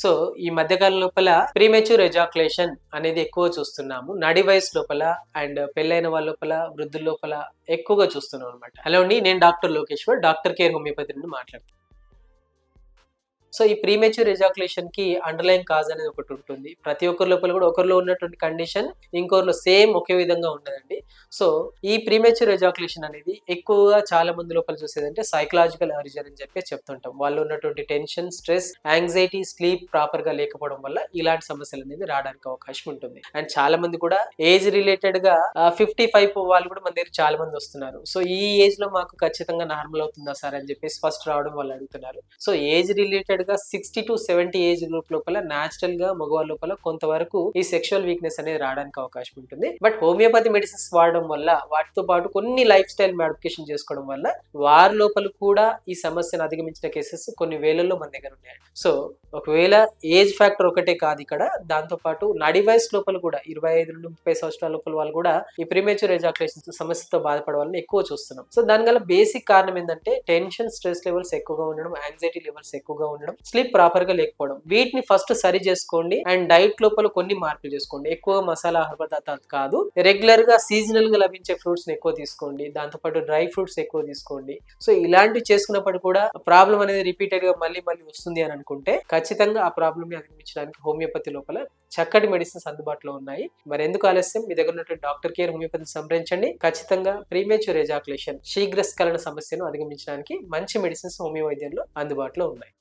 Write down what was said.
So ఈ మధ్యకాలం లోపల ప్రీమెచ్యూర్ ఎజాకులేషన్ అనేది ఎక్కువ చూస్తున్నాము. నడి వయసు లోపల అండ్ పెళ్ళైన వాళ్ళ లోపల, వృద్ధుల లోపల ఎక్కువగా చూస్తున్నాం అనమాట. హలో అండి, నేను doctor Lokeshwar, doctor care homeopathy నుండి మాట్లాడుతున్నాను. సో ఈ ప్రీమెచ్యూర్ ఎజాకులేషన్ కి అండర్లైన్ కాజ్ అనేది ఒకటి ఉంటుంది. ప్రతి ఒక్కరి లోపల కూడా ఒకరిలో ఉన్నటువంటి కండిషన్ ఇంకొకరిలో సేమ్ ఒకే విధంగా ఉండదండి. సో ఈ ప్రీమెచ్యూర్ ఎజాకులేషన్ అనేది ఎక్కువగా చాలా మంది లోపల చూసేదంటే సైకలాజికల్ ఆరిజిన్ అని చెప్పి చెప్తుంటాం. వాళ్ళు ఉన్నటువంటి tension, stress, anxiety, sleep proper గా లేకపోవడం వల్ల ఇలాంటి సమస్యలు అనేది రావడానికి అవకాశం ఉంటుంది. అండ్ చాలా మంది కూడా ఏజ్ రిలేటెడ్ గా 55 వాళ్ళు కూడా మన దగ్గర చాలా మంది వస్తున్నారు. సో ఈ ఏజ్ లో మాకు ఖచ్చితంగా నార్మల్ అవుతుందా సార్ అని చెప్పేసి ఫస్ట్ రావడం వాళ్ళు అడుగుతున్నారు. సో ఏజ్ రిలేటెడ్ గా 60 to 70 ఏజ్ గ్రూప్ లోపల న్యాచురల్ గా మగవాళ్ళ లోపల కొంతవరకు ఈ సెక్షువల్ వీక్నెస్ అనేది రావడానికి అవకాశం ఉంటుంది. బట్ హోమియోపతి మెడిసిన్స్ వాడడం వల్ల, వాటితో పాటు కొన్ని లైఫ్ స్టైల్ మాడిఫికేషన్ చేసుకోవడం వల్ల వారి లోపల కూడా ఈ సమస్యను అధిగమించిన కేసెస్ కొన్ని వేలల్లో మన దగ్గర ఉన్నాయి. సో ఒకవేళ ఏజ్ ఫ్యాక్టర్ ఒకటే కాదు ఇక్కడ, దాంతో పాటు నడి వయసు లోపల కూడా 25 నుండి 30 సంవత్సరాల లోపల వాళ్ళు కూడా ఈ ప్రీమెచ్యూర్ ఎజాకులేషన్ సమస్యతో బాధపడవాలని ఎక్కువ చూస్తున్నాం. సో దానివల్ల బేసిక్ కారణం ఏంటంటే టెన్షన్, స్ట్రెస్ లెవెల్స్ ఎక్కువగా ఉండడం, యాంగ్జైటీ లెవెల్స్ ఎక్కువగా ఉండడం, స్లీప్ ప్రాపర్ గా లేకపోవడం. వీటిని ఫస్ట్ సరి చేసుకోండి. అండ్ డైట్ లోపల కొన్ని మార్పులు చేసుకోండి. ఎక్కువ మసాలా ఆహార పదార్థాలు కాదు, రెగ్యులర్ గా సీజనల్ గా లభించే ఫ్రూట్స్ ని ఎక్కువ తీసుకోండి. దాంతో పాటు డ్రై ఫ్రూట్స్ ఎక్కువ తీసుకోండి. సో ఇలాంటివి చేసుకున్నప్పుడు కూడా ప్రాబ్లం అనేది రిపీటెడ్ గా మళ్ళీ వస్తుంది అని అనుకుంటే ఖచ్చితంగా ఆ ప్రాబ్లమ్ ని అధిగమించడానికి హోమియోపతి లోపల చక్కటి మెడిసిన్స్ అందుబాటులో ఉన్నాయి. మరి ఎందుకు ఆలస్యం, మీ దగ్గర ఉన్నటువంటి డాక్టర్ కేర్ హోమియోపతి సంప్రదించండి. ఖచ్చితంగా ప్రీమెచ్యూర్ ఎజాకులేషన్, శీఘ్రస్ఖలన సమస్యను అధిగమించడానికి మంచి మెడిసిన్స్ హోమియో వైద్యంలో అందుబాటులో ఉన్నాయి.